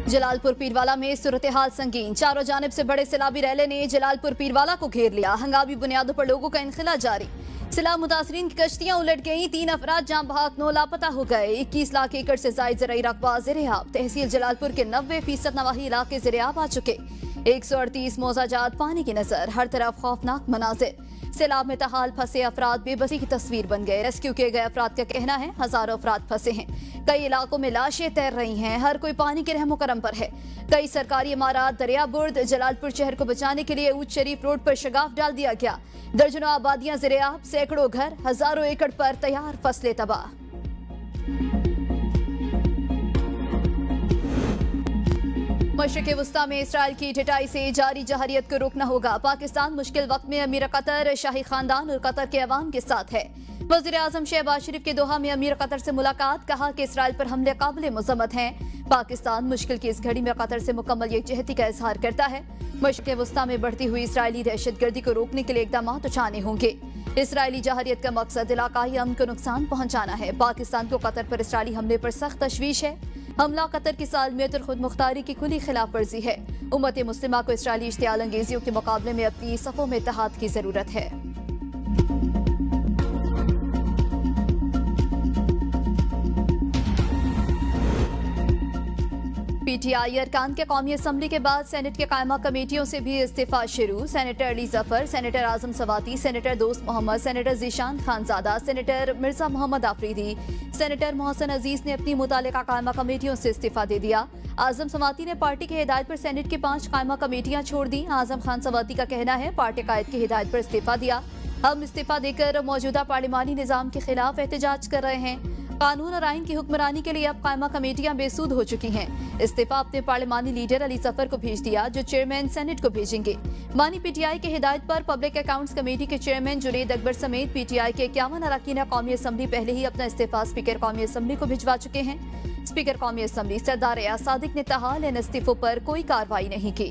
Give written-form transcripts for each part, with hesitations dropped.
जलालपुर पीरवाला में सूरत हाल संगीन। चारों जानिब से बड़े सैलाबी रैले ने जलालपुर पीरवाला को घेर लिया। हंगामी बुनियादों पर लोगों का इंखिला जारी। सैलाब मुतासरीन की कश्तियां उलट गईं। 3 अफराद जाम बहक 9 लापता हो गए। 21 लाख एकड़ से जायद ज़राई रकबा ज़ेर-ए-आब। तहसील जलालपुर के 90% नवाही इलाके ज़ेर-ए-आब आ चुके। 138 मौजाजात पानी की नजर। हर तरफ खौफनाक मनाजिर। सैलाब में तहाल फंसे अफराद बेबसी की तस्वीर बन गए। रेस्क्यू किए गए अफराद का कहना है हजारों अफराद फंसे हैं। कई इलाकों में लाशें तैर रही हैं। हर कोई पानी के रहमो करम पर है। कई सरकारी इमारात दरिया बुर्द। जलालपुर शहर को बचाने के लिए ऊज शरीफ रोड पर शगाफ डाल दिया गया। दर्जनों आबादियां ज़ेर-ए-आब। सैकड़ों घर, हजारों एकड़ पर तैयार फसलें तबाह। मशरिक़ वस्ता में इसराइल की ढिठाई से जारी जहरियत को रोकना होगा। पाकिस्तान मुश्किल वक्त में अमीर कतर, शाही खानदान और कतर के अवाम के साथ है। वज़ीर आज़म शहबाज शरीफ के दोहा में अमीर कतर से मुलाकात। कहा कि इसराइल पर हमले काबिल मज़म्मत हैं। पाकिस्तान मुश्किल की इस घड़ी में कतर से मुकम्मल यकजहती का इजहार करता है। मशरिक़ वस्ता में बढ़ती हुई इसराइली दहशतगर्दी को रोकने के लिए इक़दाम उठाने होंगे। इसराइली जहरियत का मकसद इलाकाई अमन को नुकसान पहुंचाना है। पाकिस्तान को कतर पर इसराइली हमले पर सख्त तशवीश है। हमला कतर की सालमियत और खुद मुख्तारी की खुली खिलाफ वर्जी है। उम्मत मुस्लिमा को इसराइली इश्तियाल अंगेजियों के मुकाबले में अपनी सफ़ों में इत्तेहाद की जरूरत है। पीटीआई अरकान के कौमी असम्बली के बाद सेनेट के कायमा कमेटियों से भी इस्तीफा शुरू। Senator Ali Zafar, senator Azam Swati, senator Dost Mohammad, senator Zeeshan Khanzada, senator Mirza Mohammad Afridi, senator Mohsin Aziz ने अपनी मुतालिका कायमा कमेटियों से इस्तीफा दे दिया। आजम सवाती ने पार्टी की हिदायत पर सेनेट की 5 कायमा कमेटियां छोड़ दी। आजम खान सवाती का कहना है पार्टी कायद की हिदायत पर इस्तीफा दिया। हम इस्तीफा देकर मौजूदा पार्लिमानी निजाम के खिलाफ एहतजाज कर रहे हैं। कानून और आइन की हुक्मरानी के लिए अब कायमा कमेटियां बेसूद हो चुकी हैं। इस्तीफा अपने पार्लिमानी लीडर अली जफर को भेज दिया, जो चेयरमैन सेनेट को भेजेंगे। मानी पीटीआई की हिदायत पर पब्लिक अकाउंट्स कमेटी के चेयरमैन जुनेद अकबर समेत पीटीआई के 51 अरकान कौमी असम्बली पहले ही अपना इस्तीफा स्पीकर कौमी असम्बली को भिजवा चुके हैं। स्पीकर कौमी असम्बली सरदार एयाज सादिक ने तहाल इन इस्तीफों पर कोई कार्रवाई नहीं की।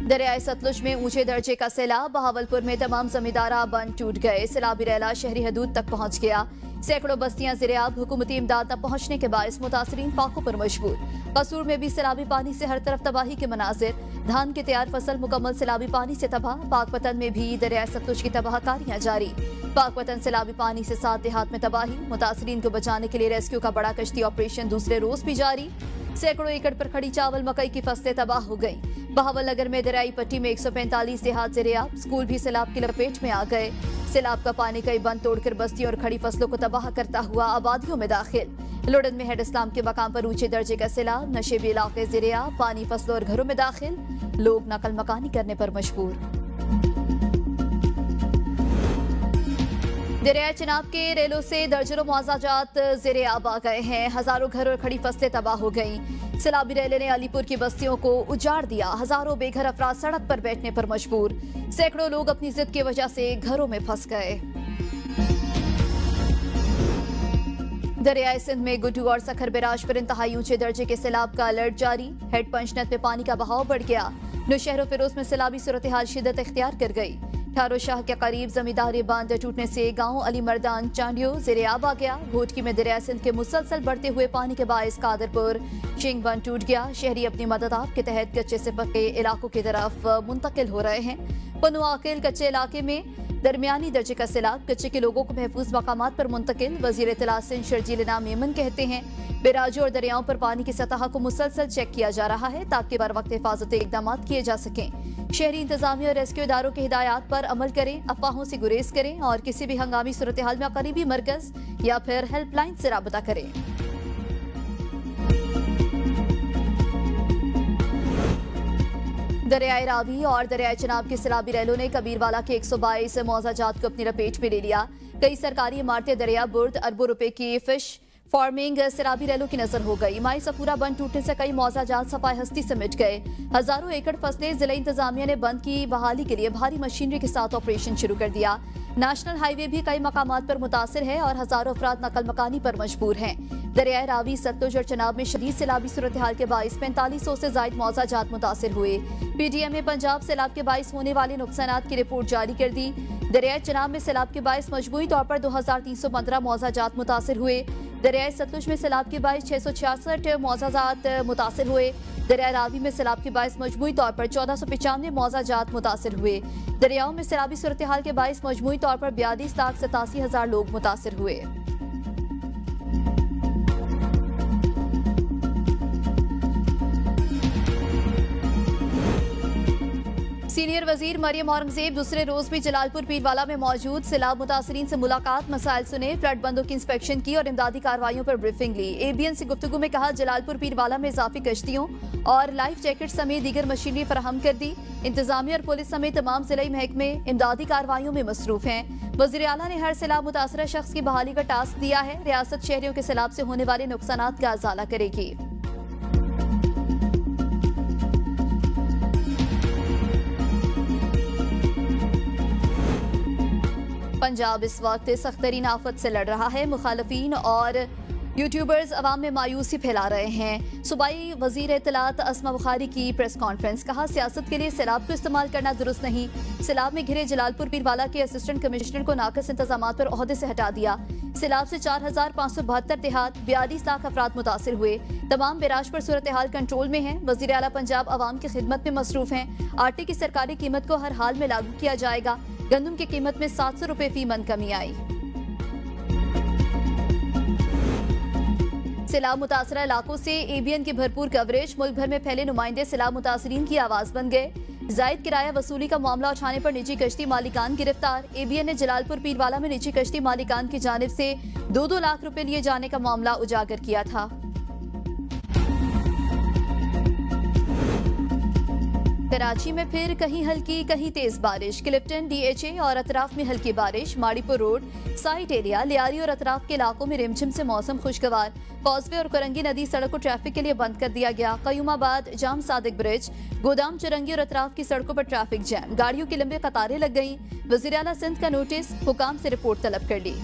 दरियाए सतलुज में ऊंचे दर्जे का सैलाब। बहावलपुर में तमाम जमींदारा बंद टूट गए। सैलाबी रैला शहरी हदूद तक पहुंच गया। सैकड़ों बस्तियां ज़ेर-ए-आब। हुकूमती इमदाद न पहुंचने के बायस मुतासरीन फाकों पर मजबूर। कसूर में भी सैलाबी पानी से हर तरफ तबाही के मनाजिर। धान की तैयार फसल मुकम्मल सैलाबी पानी से तबाह। पाकपतन में भी दरियाए सतलुज की तबाहकारियां जारी। पाकपतन सैलाबी पानी से 7 देहात में तबाही। मुतासरीन को बचाने के लिए रेस्क्यू का बड़ा कश्ती ऑपरेशन दूसरे रोज भी जारी। सैकड़ों एकड़ पर खड़ी चावल मकई की फसलें तबाह हो गई। बहावल नगर में दरियाई पट्टी में 145 देहात ज़ेर-ए-आब। स्कूल भी सैलाब की लपेट में आ गए। सैलाब का पानी कई बंद तोड़कर बस्तियों और खड़ी फसलों को तबाह करता हुआ आबादियों में दाखिल। लुड़न में हेड इस्लाम के मकाम पर ऊंचे दर्जे का सैलाब। नशेबी इलाके ज़ेर-ए-आब। पानी फसलों और घरों में दाखिल। लोग नकल मकानी करने पर मजबूर। दरियाए चिनाब के रेलों से दर्जनों मुआवजात ज़ेर-ए-आब आ गए हैं। हजारों घर और खड़ी फसलें तबाह हो गईं। सैलाबी रेले ने अलीपुर की बस्तियों को उजाड़ दिया। हजारों बेघर अफराद सड़क पर बैठने पर मजबूर। सैकड़ों लोग अपनी जिद की वजह से घरों में फंस गए। दरियाए सिंध में गुड्डू और सखर बैराज पर इंतहाई ऊंचे दर्जे के सैलाब का अलर्ट जारी। हेड पंचनद में पानी का बहाव बढ़ गया। नौशहर फिरोज में सैलाबी सूरत हाल शिद्दत इख्तियार कर गई। ठारो शाह के करीब जमींदारी बांध टूटने से गांव अली मर्दान चांडियो ज़ेर-ए-आब आ गया। घोटकी में दरिया सिंध के मुसलसल बढ़ते हुए पानी के बायस कादरपुर शिंग बंद टूट गया। शहरी अपनी मदद आप के तहत कच्चे से पक्के इलाकों की तरफ मुंतकिल हो रहे हैं। पनुआकिल कच्चे इलाके में दरमियानी दर्जे का सैलाब। कच्चे के लोगों को महफूज मकामात पर मुंतकिल। वजीर इत्तला सिंध शर्जील इनाम मेमन कहते हैं बैराजों और दरियाओं पर पानी की सतह को मुसलसल चेक किया जा रहा है ताकि बर वक्त हिफाजती इकदाम किए जा सकें। शहरी इंतजामिया और रेस्क्यू इदारों की हिदायत पर अमल करें। अफवाहों से गुरेज करें और किसी भी हंगामी सूरत हाल में करीबी मरकज या फिर हेल्पलाइन से राबता करें। दरियाए रावी और दरियाए चिनाब की सैलाबी रैलों ने कबीरवाला के 122 मौजाजात को अपनी लपेट में ले लिया। कई सरकारी इमारतें दरिया बुर्द। अरबों रुपए की फिश फार्मिंग सैलाबी रैलों की नजर हो गई। माई सफूरा बंद टूटने से कई मौजाजात सफाई हस्ती से मिट गए। हजारों एकड़ फसलें। जिला इंतजामिया ने बंद की बहाली के लिए भारी मशीनरी के साथ ऑपरेशन शुरू कर दिया। नेशनल हाईवे भी कई मकामात पर मुतासिर है और हजारों अफराद नकल मकानी पर मजबूर हैं। दरियाए रावी, सतलुज और चिनाब में शदीद सैलाबी सूरत हाल के बाईस 4500 से जायद मौजाजात मुतासिर हुए। पीडीएम ने पंजाब सैलाब के बाईस होने वाले नुकसानात की रिपोर्ट जारी कर दी। दरियाए चिनाब में सैलाब के बाईस मजमूई तौर पर 2315 मौजाजात मुतासिर हुए। दरियाई सतलुज में सैलाब के बायस 666 मौजाजात मुतासिर हुए। दरियाई रावी में सैलाब के बायस मजमूई तौर पर 1495 मौजाजात मुतासिर हुए। दरियाओं में सैलाबी सूरत हाल के बायस मजमूई तौर पर 42,87,000 लोग मुतासिर हुए। सीनियर वजीर मरियम औरंगजेब दूसरे रोज भी जलालपुर पीरवाला में मौजूद। सैलाब मुतासरीन से मुलाकात, मसाइल सुने, फ्लड बंदों की इंस्पेक्शन की और इमदादी कार्रवाइयों पर ब्रीफिंग ली। ABN से गुफ्तगू में कहा, जलालपुर पीरवाला में इजाफी कश्तियों और लाइफ जैकेट समेत दीगर मशीनरी फराहम कर दी। इंतजामिया और पुलिस समेत तमाम जिला महकमे इमदादी कार्रवाइयों में मसरूफ हैं। वजीर आला ने हर सैलाब मुतासरा शख्स की बहाली का टास्क दिया है। रियासत शहरियों के सैलाब से होने वाले नुकसानात का अजाला करेगी। पंजाब इस वक्त सख्तरीन आफत से लड़ रहा है। मुखालफीन और यूट्यूबर्स अवाम में मायूसी फैला रहे हैं। सूबाई वजीर इत्तलात अस्मा बुखारी की प्रेस कॉन्फ्रेंस, कहा सियासत के लिए सैलाब को इस्तेमाल करना दुरुस्त नहीं। सैलाब में घिरे जलालपुर पीरवाला के असिस्टेंट कमिश्नर को नाकस इंतजामात पर ओहदे से हटा दिया। सैलाब से 4,572 देहात, 42 लाख अफराद मुतासिर हुए। तमाम बिराज पर सूरत हाल कंट्रोल में है। वजीर आला पंजाब अवाम की खिदमत में मसरूफ हैं। आटे की सरकारी कीमत को हर हाल में लागू किया जाएगा। गंदम की कीमत में 700 रुपए फी मन कमी आई। सैलाब मुतासरा इलाकों से ABN की भरपूर कवरेज। मुल्क भर में फैले नुमाइंदे सैलाब मुतासरीन की आवाज बन गए। जायद किराया वसूली का मामला उठाने पर निजी कश्ती मालिकान गिरफ्तार। ABN ने जलालपुर पीरवाला में निजी कश्ती मालिकान की जानिब से 2-2 लाख रुपए लिए जाने का मामला उजागर किया था। कराची में फिर कहीं हल्की कहीं तेज बारिश। क्लिफ्टन, DHA और अतराफ में हल्की बारिश। Mauripur road, site area, Lyari और अतराफ के इलाकों में रिमझिम से मौसम खुशगवार। कॉजवे और करंगी नदी सड़क को ट्रैफिक के लिए बंद कर दिया गया। कयूमाबाद, जाम सादिक ब्रिज, गोदाम चुरंगी और अतराफ की सड़कों पर ट्रैफिक जैम। गाड़ियों की लंबी कतारें लग गईं। वज़ीर आला सिंध का नोटिस, हुकाम से रिपोर्ट तलब कर ली।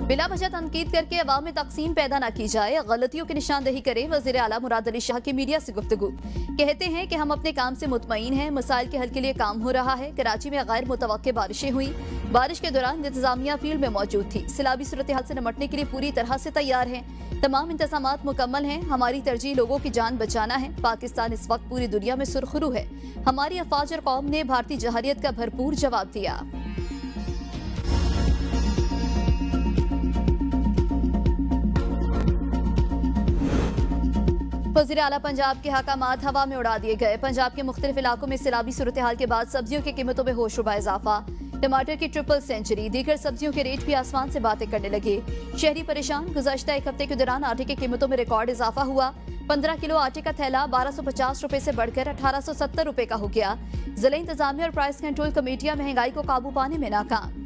बिला वजह तनकीद करके अवाम में तकसीम पैदा न की जाए, गलतियों की निशानदेही करें। वज़ीर आला मुराद अली शाह की मीडिया से गुफ्तगू, कहते हैं कि हम अपने काम से मुतमईन हैं। मसाइल के हल के लिए काम हो रहा है। कराची में गैर मुतवक्के बारिशें हुई। बारिश के दौरान इंतजामिया फील्ड में मौजूद थी। सैलाबी सूरत हाल से निपटने के लिए पूरी तरह से तैयार है। तमाम इंतजामात मुकम्मल हैं। हमारी तरजीह लोगों की जान बचाना है। पाकिस्तान इस वक्त पूरी दुनिया में सुरखरू है। हमारी अफवाज और कौम ने भारतीय जहारियत का भरपूर जवाब दिया। वज़ीर आला पंजाब के हकामात हवा में उड़ा दिए गए। पंजाब के मुख्तलिफ इलाकों में सैलाबी सूरत हाल के बाद सब्जियों की कीमतों में होशरुबा इजाफा। टमाटर की ट्रिपल सेंचुरी, दीगर सब्जियों के रेट भी आसमान से बातें करने लगे। शहरी परेशान। गुज़श्ता एक हफ्ते के दौरान आटे की कीमतों में रिकॉर्ड इजाफा हुआ। 15 किलो आटे का थैला 1250 रुपए से बढ़कर 1870 रुपए का हो गया। जिला इंतजामिया और प्राइस कंट्रोल कमेटियां महंगाई को काबू पाने में नाकाम।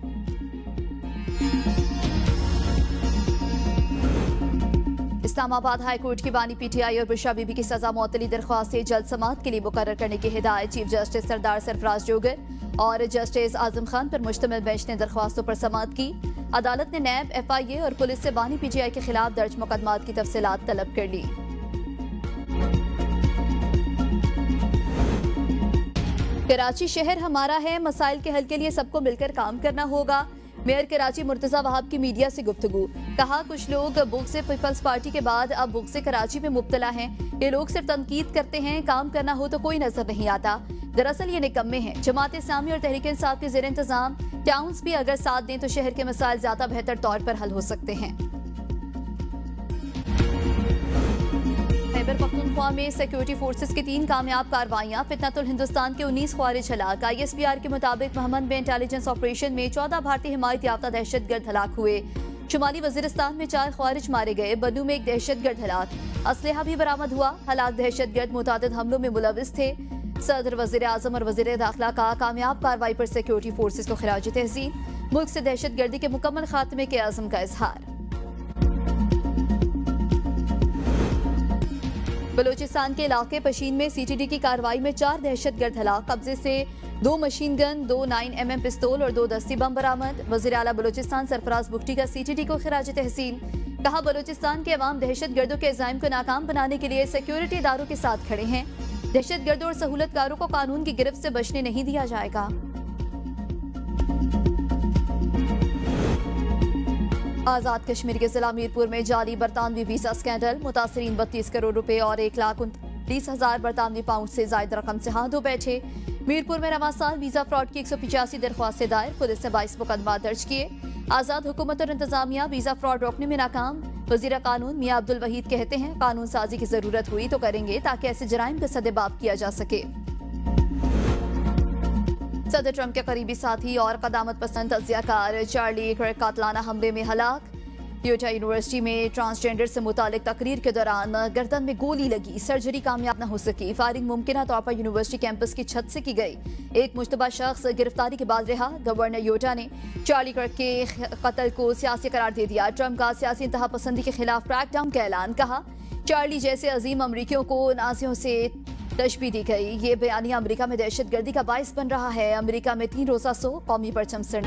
इस्लामाबाद हाई कोर्ट की बानी PTI और बुशरा बीबी की सजा मुअत्तली दरख्वास्त से जल्द समाअत के लिए मुकर्रर करने की हिदायत। चीफ जस्टिस सरदार सरफराज जोगर और जस्टिस आजम खान पर मुश्तमिल बेंच ने दरख्वास्तों पर समाअत की। अदालत ने नैब, FIA और पुलिस से बानी PTI के खिलाफ दर्ज मुकदमात की तफसीलात तलब कर ली। कराची शहर हमारा है। मसाइल के हल के लिए सबको मिलकर काम करना होगा। मेयर कराची मुर्तजा वहाब की मीडिया से गुफ्तगू, कहा कुछ लोग बुग़्ज़ पीपल्स पार्टी के बाद अब बुग़्ज़ कराची में मुब्तला हैं। ये लोग सिर्फ तनकीद करते हैं, काम करना हो तो कोई नजर नहीं आता। दरअसल ये निकम्मे हैं। जमात इस्लामी और तहरीक इंसाफ के ज़ेर इंतजाम टाउन्स भी अगर साथ दें तो शहर के मसाइल ज्यादा बेहतर तौर पर हल हो सकते हैं। खैबर पख्तूनख्वा में सिक्योरिटी फोर्सेस की 3 कामयाब कार्रवाइयां। फितनतुल हिंदुस्तान के 19 ख्वारिज हलाक। ISPR के मुताबिक मोहम्मद में इंटेलिजेंस ऑपरेशन में 14 भारतीय हिमायत याफ्ता दहशतगर्द हलाक हुए। शुमाली वजीरिस्तान में 4 ख्वारिज मारे गए। बन्नू में एक दहशतगर्द हलाक। असलहा भी बरामद हुआ। हलाक दहशतगर्द मुतादिद हमलों में मुलविस थे। सदर, वजीर आजम और वजीर दाखिला का कामयाब कार्रवाई पर सिक्योरिटी फोर्सेस को खिराज तहसीन। मुल्क से दहशतगर्दी के मुकम्मल खात्मे के आज़म का इजहार। बलूचिस्तान के इलाके पशीन में CTD की कार्रवाई में 4 दहशतगर्द हलाक। कब्जे से 2 मशीन गन, 2 9mm पिस्तौल और 2 दस्ती बम बरामद। वज़ीर आला बलूचिस्तान सरफराज बुख्ती का CTD को खिराज तहसीन। कहा बलूचिस्तान के अवाम दहशतगर्दों के इज़ाइम को नाकाम बनाने के लिए सिक्योरिटी इदारों के साथ खड़े हैं। दहशतगर्दों और सहूलतकारों को कानून की गिरफ्त से बचने नहीं दिया जाएगा। आजाद कश्मीर के जिला मीरपुर में जाली बरतानवी वीजा स्कैंडल, मुतासरीन 32 करोड़ रुपए और 1,29,000 बरतानवी पाउंड से जायद रकम से हाथों बैठे। मीरपुर में रवां साल वीजा फ्रॉड की 185 दरख्वास्तें दायर, पुलिस ने 22 मुकदमा दर्ज किए। आजाद हुकूमत और इंतजामिया वीजा फ्रॉड रोकने में नाकाम। वजीर कानून मियां अब्दुल वहीद कहते हैं, कानून साजी की जरूरत हुई तो करेंगे ताकि ऐसे जराइम का सदेबाप किया जा सके। सदर ट्रंप के करीबी साथी और कदामत पसंद तजियाकार चार्ली कर्क कातलाना हमले में हलाक। यूटा यूनिवर्सिटी में ट्रांसजेंडर से मुतालिक तकरीर के दौरान गर्दन में गोली लगी, सर्जरी कामयाब न हो सकी। फायरिंग मुमकिन तौर पर यूनिवर्सिटी कैंपस की छत से की गई। एक मुश्तबा शख्स गिरफ्तारी के बाद रहा। गवर्नर यूटा ने चार्ली कर्क के कत्ल को सियासी करार दे दिया। ट्रंप का सियासी इंतहा पसंदी के खिलाफ क्रैकडाउन का ऐलान, कहा चार्ली जैसे अजीम अमरीकियों को नाजियों से तशबीह दी गई। ये बयानिया अमरीका में दहशतगर्दी का बायस बन रहा है। अमरीका में 3 रोजा सो कौमी परचम सर